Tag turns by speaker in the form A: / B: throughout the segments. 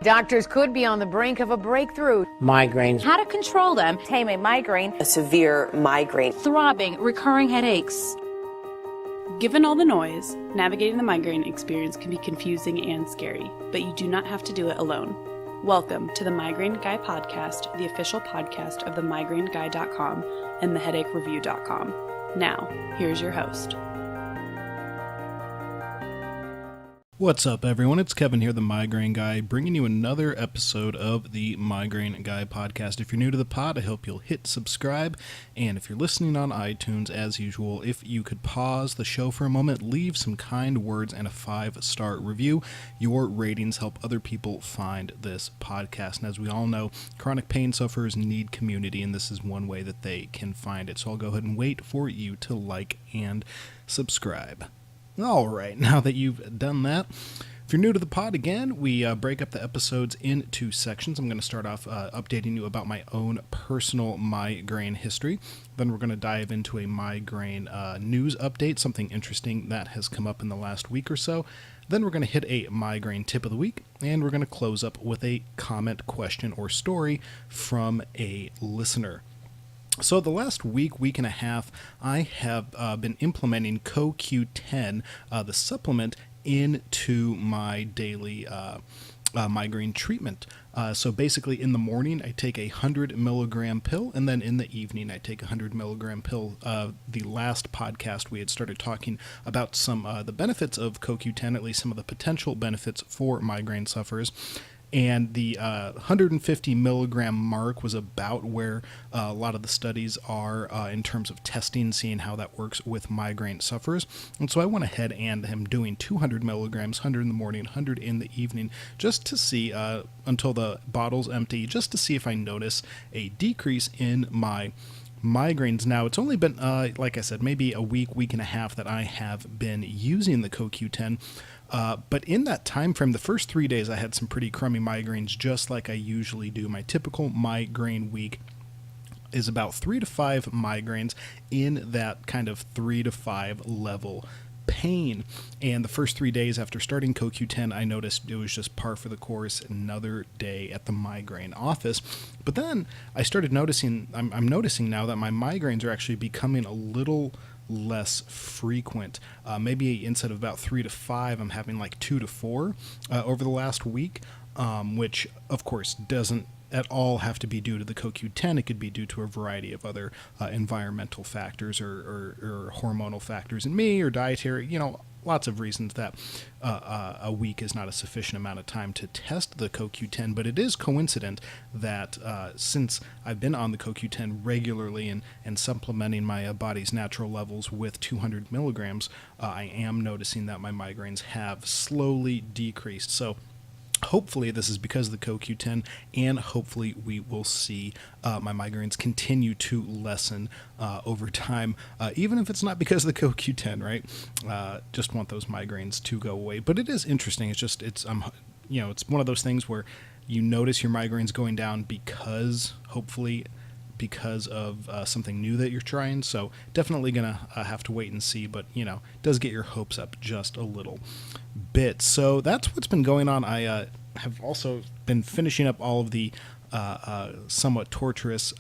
A: Doctors could be on the brink of a breakthrough.
B: Migraines.
C: How to control them. Tame a migraine.
D: A severe migraine.
C: Throbbing, recurring headaches.
E: Given all the noise, navigating the migraine experience can be confusing and scary, but you do not have to do it alone. Welcome to the Migraine Guy Podcast, the official podcast of themigraineguy.com and theheadachereview.com. Now, here's your host.
F: What's up, everyone? It's Kevin here, the Migraine Guy, bringing you another episode of the Migraine Guy podcast. If you're new to the pod, I hope you'll hit subscribe, and if you're listening on iTunes, as usual, if you could pause the show for a moment, leave some kind words and a 5-star review. Your ratings help other people find this podcast, and as we all know, chronic pain sufferers need community, and this is one way that they can find it. So I'll go ahead and wait for you to like and subscribe. All right, now that you've done that, if you're new to the pod, again, we break up the episodes into sections. I'm going to start off updating you about my own personal migraine history. Then we're going to dive into a migraine news update, something interesting that has come up in the last week or so. Then we're going to hit a migraine tip of the week, and we're going to close up with a comment, question, or story from a listener. So the last week and a half, I have been implementing CoQ10, the supplement, into my daily migraine treatment. So basically in the morning, I take a 100 milligram pill, and then in the evening, I take a 100 milligram pill. The last podcast, we had started talking about some the benefits of CoQ10, at least some of the potential benefits for migraine sufferers. And the 150 milligram mark was about where a lot of the studies are in terms of testing, seeing how that works with migraine sufferers. And so I went ahead and am doing 200 milligrams, 100 in the morning, 100 in the evening, just to see, until the bottle's empty, just to see if I notice a decrease in my migraines. Now, it's only been, like I said, maybe a week and a half that I have been using the CoQ10. But in that time frame, the first 3 days, I had some pretty crummy migraines, just like I usually do. My typical migraine week is about 3 to 5 migraines in that kind of 3 to 5 level pain. And the first 3 days after starting CoQ10, I noticed it was just par for the course, another day at the migraine office. But then I started noticing, I'm noticing now that my migraines are actually becoming a little less frequent. Maybe instead of about 3 to 5, I'm having like 2 to 4 over the last week, which of course doesn't at all have to be due to the CoQ10. It could be due to a variety of other environmental factors or hormonal factors in me, or dietary, lots of reasons that a week is not a sufficient amount of time to test the CoQ10, but it is coincident that since I've been on the CoQ10 regularly and supplementing my body's natural levels with 200 milligrams, I am noticing that my migraines have slowly decreased. So hopefully this is because of the CoQ10, and hopefully we will see my migraines continue to lessen over time, even if it's not because of the CoQ10, right? Just want those migraines to go away. But it is interesting. It's one of those things where you notice your migraines going down hopefully because of something new that you're trying. So definitely gonna have to wait and see, but does get your hopes up just a little bit. So that's what's been going on. I have also been finishing up all of the somewhat torturous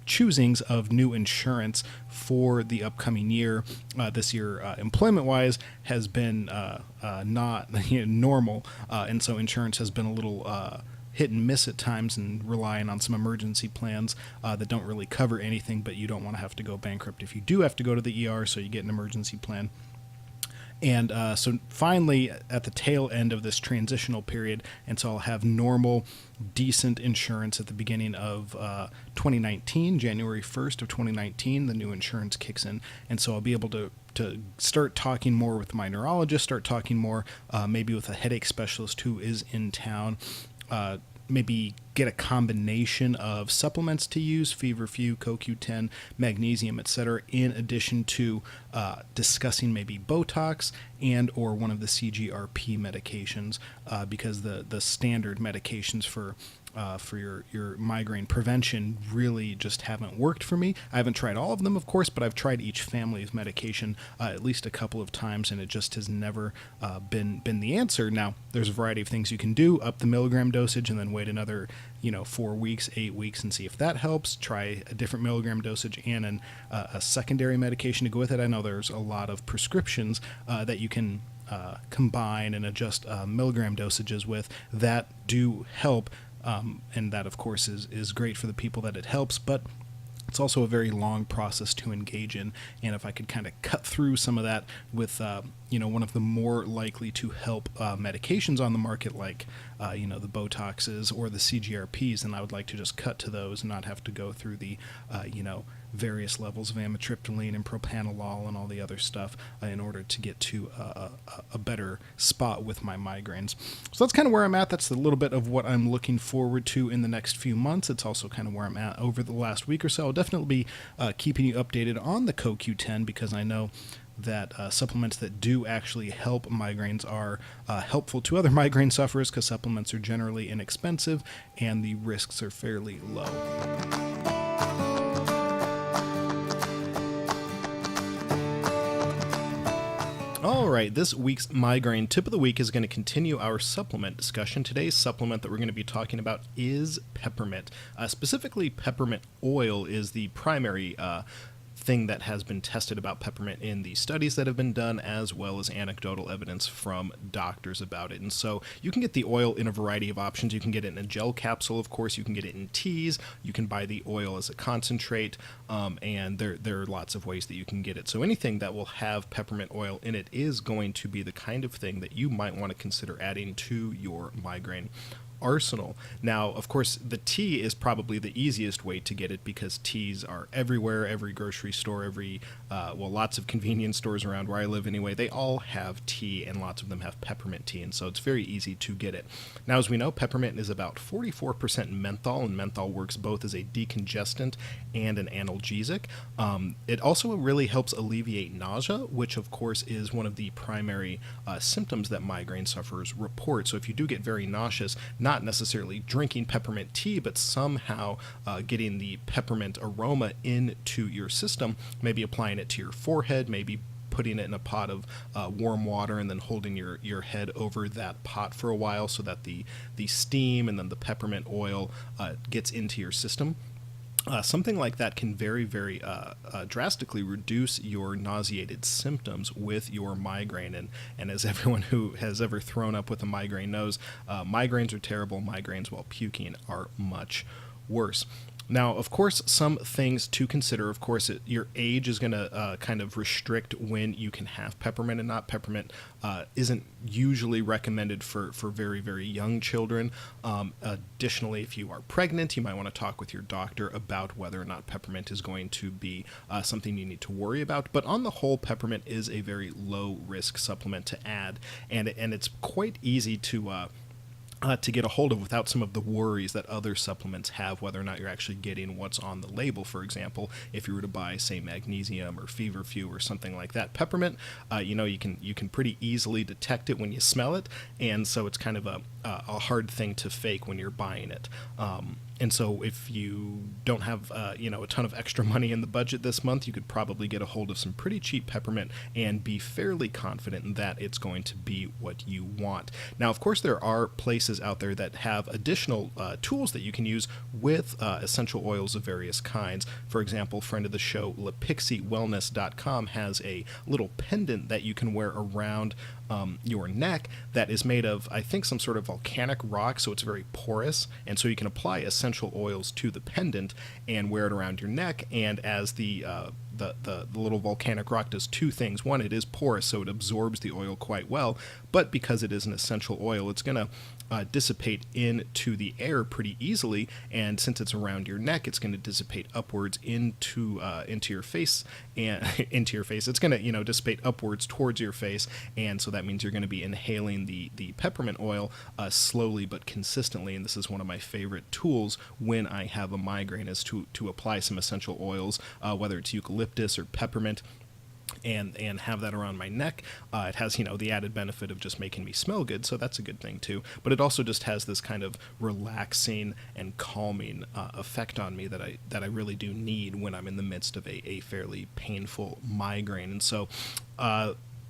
F: choosings of new insurance for the upcoming year. This year, employment-wise, has been not normal, and so insurance has been a little hit and miss at times, and relying on some emergency plans that don't really cover anything, but you don't want to have to go bankrupt if you do have to go to the ER, so you get an emergency plan. And so finally, at the tail end of this transitional period, and so I'll have normal, decent insurance at the beginning of 2019, January 1st of 2019, the new insurance kicks in, and so I'll be able to start talking more with my neurologist, start talking more maybe with a headache specialist who is in town, maybe get a combination of supplements to use, feverfew, CoQ10, magnesium, etc., in addition to discussing maybe Botox and or one of the CGRP medications, because the standard medications for for your migraine prevention really just haven't worked for me. I haven't tried all of them, of course, but I've tried each family of medication at least a couple of times, and it just has never been the answer. Now, there's a variety of things you can do: up the milligram dosage, and then wait another 4 weeks, 8 weeks, and see if that helps. Try a different milligram dosage and a secondary medication to go with it. I know there's a lot of prescriptions that you can combine and adjust milligram dosages with that do help. And that, of course, is great for the people that it helps, but it's also a very long process to engage in. And if I could kind of cut through some of that with, one of the more likely to help medications on the market, like, the Botoxes or the CGRPs, then I would like to just cut to those and not have to go through the, various levels of amitriptyline and propranolol and all the other stuff in order to get to a better spot with my migraines. So that's kind of where I'm at. That's a little bit of what I'm looking forward to in the next few months. It's also kind of where I'm at over the last week or so. I'll definitely be keeping you updated on the CoQ10, because I know that supplements that do actually help migraines are helpful to other migraine sufferers, because supplements are generally inexpensive and the risks are fairly low. All right, this week's migraine tip of the week is going to continue our supplement discussion. Today's supplement that we're going to be talking about is peppermint. Specifically, peppermint oil is the primary thing that has been tested about peppermint in the studies that have been done, as well as anecdotal evidence from doctors about it. And so you can get the oil in a variety of options. You can get it in a gel capsule, of course. You can get it in teas. You can buy the oil as a concentrate, and there are lots of ways that you can get it. So anything that will have peppermint oil in it is going to be the kind of thing that you might want to consider adding to your migraine arsenal. Now, of course, the tea is probably the easiest way to get it, because teas are everywhere. Every grocery store, lots of convenience stores around where I live anyway, they all have tea, and lots of them have peppermint tea, and so it's very easy to get it. Now, as we know, peppermint is about 44% menthol, and menthol works both as a decongestant and an analgesic. It also really helps alleviate nausea, which of course is one of the primary symptoms that migraine sufferers report. So if you do get very nauseous, not necessarily drinking peppermint tea, but somehow getting the peppermint aroma into your system, maybe applying it to your forehead, maybe putting it in a pot of warm water and then holding your head over that pot for a while so that the steam and then the peppermint oil gets into your system. Something like that can very, very drastically reduce your nauseated symptoms with your migraine. And as everyone who has ever thrown up with a migraine knows, migraines are terrible. Migraines while puking are much worse. Now, of course, some things to consider. Of course, your age is going to kind of restrict when you can have peppermint and not. Peppermint isn't usually recommended for very, very young children. Additionally, if you are pregnant, you might want to talk with your doctor about whether or not peppermint is going to be something you need to worry about. But on the whole, peppermint is a very low-risk supplement to add, and it's quite easy to get a hold of without some of the worries that other supplements have, whether or not you're actually getting what's on the label. For example, if you were to buy, say, magnesium or feverfew or something like that, peppermint, you can pretty easily detect it when you smell it, and so it's kind of a hard thing to fake when you're buying it. And so if you don't have, a ton of extra money in the budget this month, you could probably get a hold of some pretty cheap peppermint and be fairly confident that it's going to be what you want. Now, of course, there are places out there that have additional tools that you can use with essential oils of various kinds. For example, friend of the show, LaPixieWellness.com has a little pendant that you can wear around your neck that is made of, I think, some sort of volcanic rock, so it's very porous, and so you can apply essential oils to the pendant and wear it around your neck. And as the little volcanic rock does two things: one, it is porous, so it absorbs the oil quite well, but because it is an essential oil, it's going to dissipate into the air pretty easily, and since it's around your neck, it's going to dissipate upwards into your face, and into your face. It's going to dissipate upwards towards your face, and so that means you're going to be inhaling the peppermint oil slowly but consistently. And this is one of my favorite tools when I have a migraine, is to apply some essential oils, whether it's eucalyptus or peppermint. and have that around my neck. It has, the added benefit of just making me smell good, so that's a good thing too. But it also just has this kind of relaxing and calming effect on me that I really do need when I'm in the midst of a fairly painful migraine. And so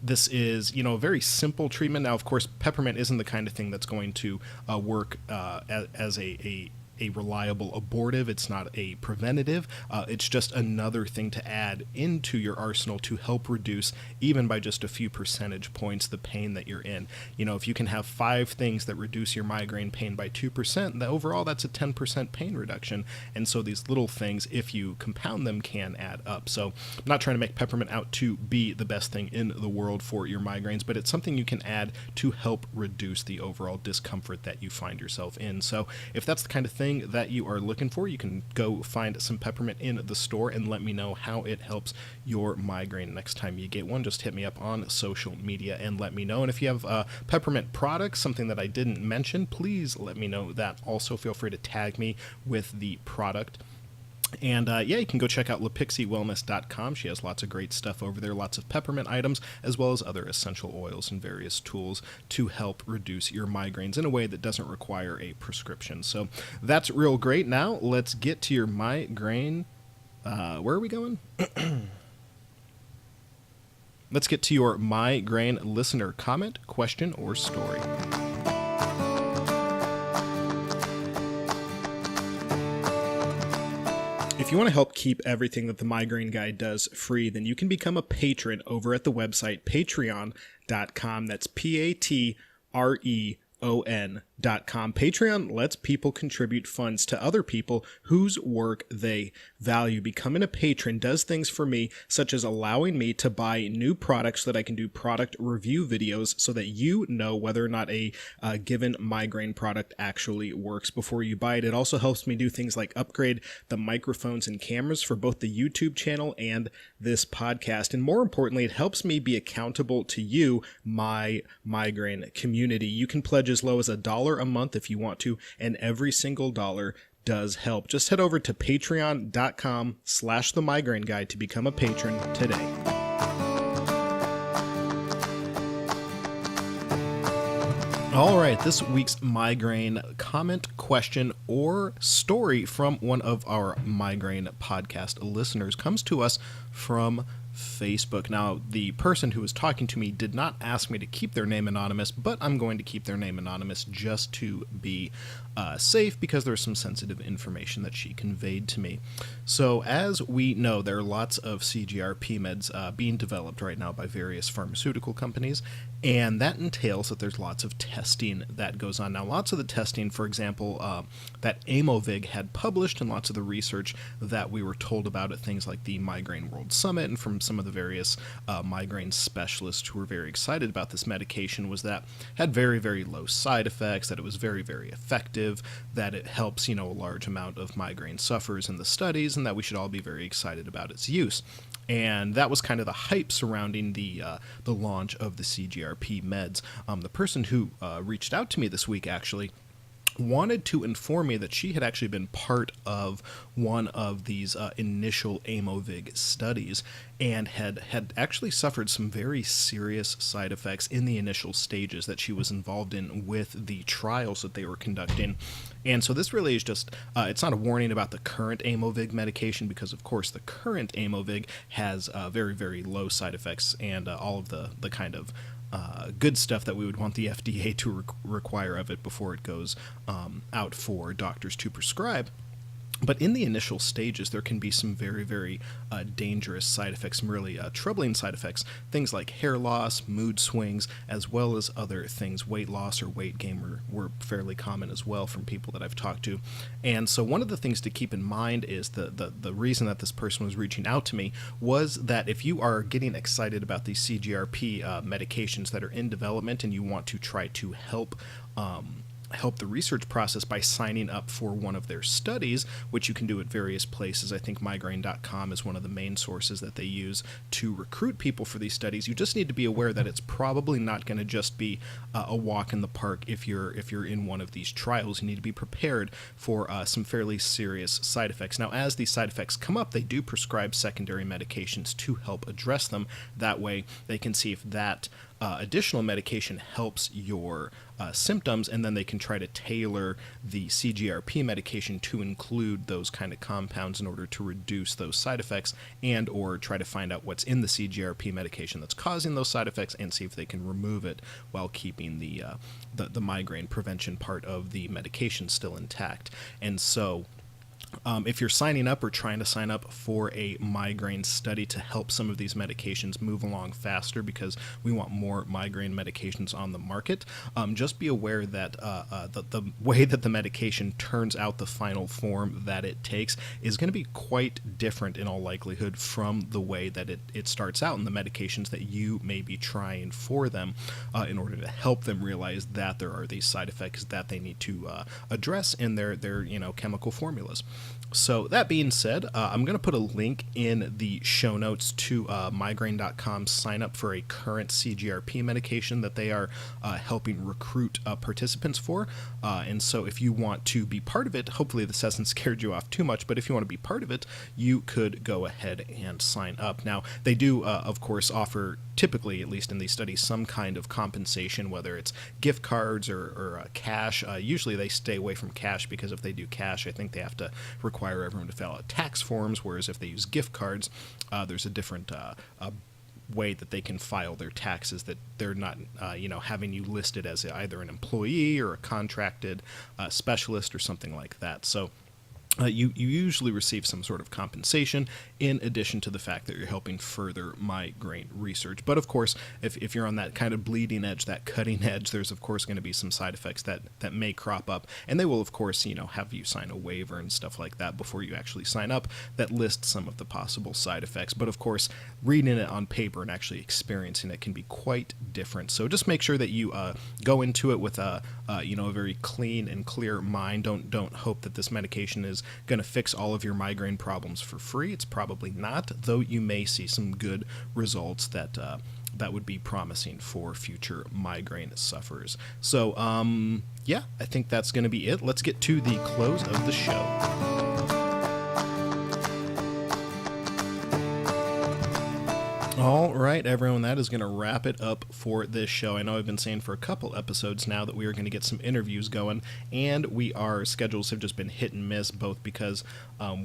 F: this is, a very simple treatment. Now, of course, peppermint isn't the kind of thing that's going to work as a reliable abortive. It's not a preventative. It's just another thing to add into your arsenal to help reduce, even by just a few percentage points, the pain that you're in. If you can have 5 things that reduce your migraine pain by 2%, overall that's a 10% pain reduction. And so these little things, if you compound them, can add up. So I'm not trying to make peppermint out to be the best thing in the world for your migraines, but it's something you can add to help reduce the overall discomfort that you find yourself in. So if that's the kind of thing that you are looking for, you can go find some peppermint in the store and let me know how it helps your migraine next time you get one. Just hit me up on social media and let me know. And if you have peppermint products, something that I didn't mention, please let me know that. Also, feel free to tag me with the product. And you can go check out lepixiewellness.com. She has lots of great stuff over there, lots of peppermint items, as well as other essential oils and various tools to help reduce your migraines in a way that doesn't require a prescription. So that's real great. Now let's get to your migraine. Where are we going? Let's get to your migraine listener comment, question, or story. If you want to help keep everything that the Migraine Guy does free, then you can become a patron over at the website patreon.com. That's Patreon.com. Patreon lets people contribute funds to other people whose work they value. Becoming a patron does things for me, such as allowing me to buy new products so that I can do product review videos so that you know whether or not a given migraine product actually works before you buy it. It also helps me do things like upgrade the microphones and cameras for both the YouTube channel and this podcast. And more importantly, it helps me be accountable to you, my migraine community. You can pledge as low as $1 a month if you want to, and every single dollar does help. Just head over to patreon.com/the migraine guy to become a patron today. All right, this week's migraine comment, question, or story from one of our migraine podcast listeners comes to us from Facebook. Now, the person who was talking to me did not ask me to keep their name anonymous, but I'm going to keep their name anonymous just to be safe, because there's some sensitive information that she conveyed to me. So, as we know, there are lots of CGRP meds being developed right now by various pharmaceutical companies, and that entails that there's lots of testing that goes on. Now, lots of the testing, for example, that Aimovig had published, and lots of the research that we were told about at things like the Migraine World Summit and from some of the various migraine specialists who were very excited about this medication, was that it had very, very low side effects, that it was very, very effective, that it helps, a large amount of migraine sufferers in the studies, and that we should all be very excited about its use. And that was kind of the hype surrounding the launch of the CGRP meds. The person who reached out to me this week actually wanted to inform me that she had actually been part of one of these initial Aimovig studies, and had actually suffered some very serious side effects in the initial stages that she was involved in with the trials that they were conducting. And so this really is just, it's not a warning about the current Aimovig medication, because of course the current Aimovig has very, very low side effects and all of the kind of good stuff that we would want the FDA to require of it before it goes out for doctors to prescribe. But in the initial stages, there can be some very, very dangerous side effects, some really troubling side effects, things like hair loss, mood swings, as well as other things. Weight loss or weight gain were fairly common as well from people that I've talked to. And so one of the things to keep in mind is the reason that this person was reaching out to me was that if you are getting excited about these CGRP medications that are in development and you want to try to help help the research process by signing up for one of their studies, which you can do at various places. I think migraine.com is one of the main sources that they use to recruit people for these studies. You just need to be aware that it's probably not going to just be a walk in the park if you're in one of these trials. You need to be prepared for some fairly serious side effects. Now, as these side effects come up, they do prescribe secondary medications to help address them. That way, they can see if that additional medication helps your symptoms, and then they can try to tailor the CGRP medication to include those kind of compounds in order to reduce those side effects, and or try to find out what's in the CGRP medication that's causing those side effects and see if they can remove it while keeping the migraine prevention part of the medication still intact. And so if you're signing up or trying to sign up for a migraine study to help some of these medications move along faster, because we want more migraine medications on the market, just be aware that the way that the medication turns out, the final form that it takes, is going to be quite different in all likelihood from the way that it starts out in the medications that you may be trying for them, in order to help them realize that there are these side effects that they need to address in their chemical formulas. So that being said, I'm going to put a link in the show notes to migraine.com sign up for a current CGRP medication that they are helping recruit participants for. And so if you want to be part of it, hopefully this hasn't scared you off too much, but if you want to be part of it, you could go ahead and sign up. Now, they do, of course, offer, typically, at least in these studies, some kind of compensation, whether it's gift cards or cash. Usually they stay away from cash, because if they do cash, I think they have to require everyone to fill out tax forms, whereas if they use gift cards, there's a different way that they can file their taxes, that they're not having you listed as either an employee or a contracted specialist or something like that. So you usually receive some sort of compensation in addition to the fact that you're helping further migraine research. But of course, if you're on that kind of bleeding edge, that cutting edge, there's of course going to be some side effects that may crop up, and they will of course have you sign a waiver and stuff like that before you actually sign up that lists some of the possible side effects. But of course, reading it on paper and actually experiencing it can be quite different. So just make sure that you go into it with a very clean and clear mind. Don't hope that this medication is going to fix all of your migraine problems for free. It's probably not, though you may see some good results that would be promising for future migraine sufferers. So, yeah, I think that's going to be it. Let's get to the close of the show. All right, everyone, that is going to wrap it up for this show. I know I've been saying for a couple episodes now that we are going to get some interviews going, and our schedules have just been hit and miss, both because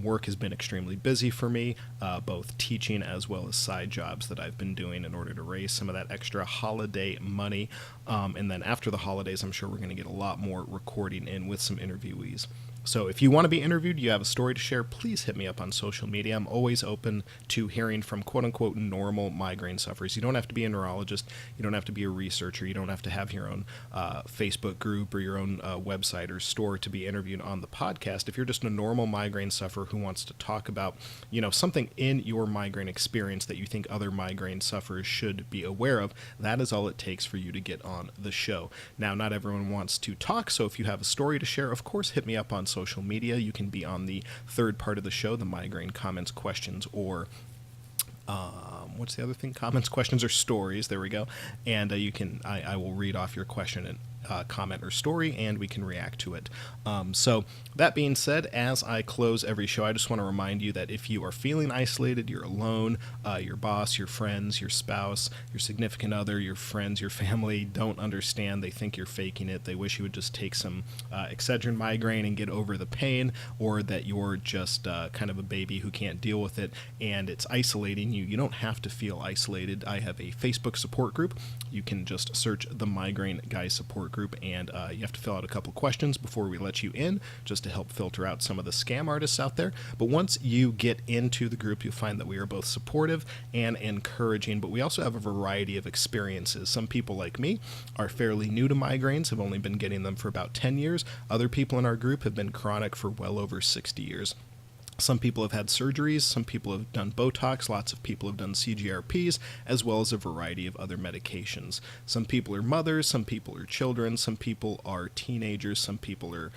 F: work has been extremely busy for me, both teaching as well as side jobs that I've been doing in order to raise some of that extra holiday money. And then after the holidays, I'm sure we're going to get a lot more recording in with some interviewees. So if you want to be interviewed, you have a story to share, please hit me up on social media. I'm always open to hearing from quote-unquote normal migraine sufferers. You don't have to be a neurologist. You don't have to be a researcher. You don't have to have your own Facebook group or your own website or store to be interviewed on the podcast. If you're just a normal migraine sufferer who wants to talk about, something in your migraine experience that you think other migraine sufferers should be aware of, that is all it takes for you to get on the show. Now, not everyone wants to talk, so if you have a story to share, of course, hit me up on social media. You can be on the third part of the show, the migraine comments, questions, or what's the other thing? Comments, questions, or stories. There we go. And I will read off your question and comment or story, and we can react to it. So that being said, as I close every show, I just want to remind you that if you are feeling isolated, you're alone, your boss, your friends, your spouse, your significant other, your friends, your family don't understand. They think you're faking it. They wish you would just take some Excedrin migraine and get over the pain, or that you're just kind of a baby who can't deal with it and it's isolating you. You don't have to feel isolated. I have a Facebook support group. You can just search the Migraine Guy support group, and you have to fill out a couple questions before we let you in, just to help filter out some of the scam artists out there. But once you get into the group, you'll find that we are both supportive and encouraging, but we also have a variety of experiences. Some people like me are fairly new to migraines, have only been getting them for about 10 years. Other people in our group have been chronic for well over 60 years. Some people have had surgeries, some people have done Botox, lots of people have done CGRPs, as well as a variety of other medications. Some people are mothers, some people are children, some people are teenagers, some people are,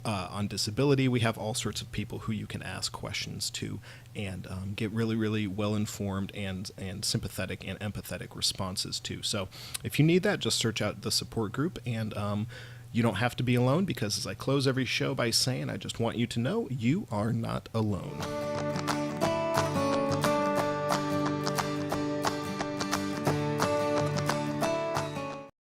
F: on disability. We have all sorts of people who you can ask questions to and get really, really well-informed and sympathetic and empathetic responses to. So if you need that, just search out the support group, and you don't have to be alone, because as I close every show by saying, I just want you to know you are not alone.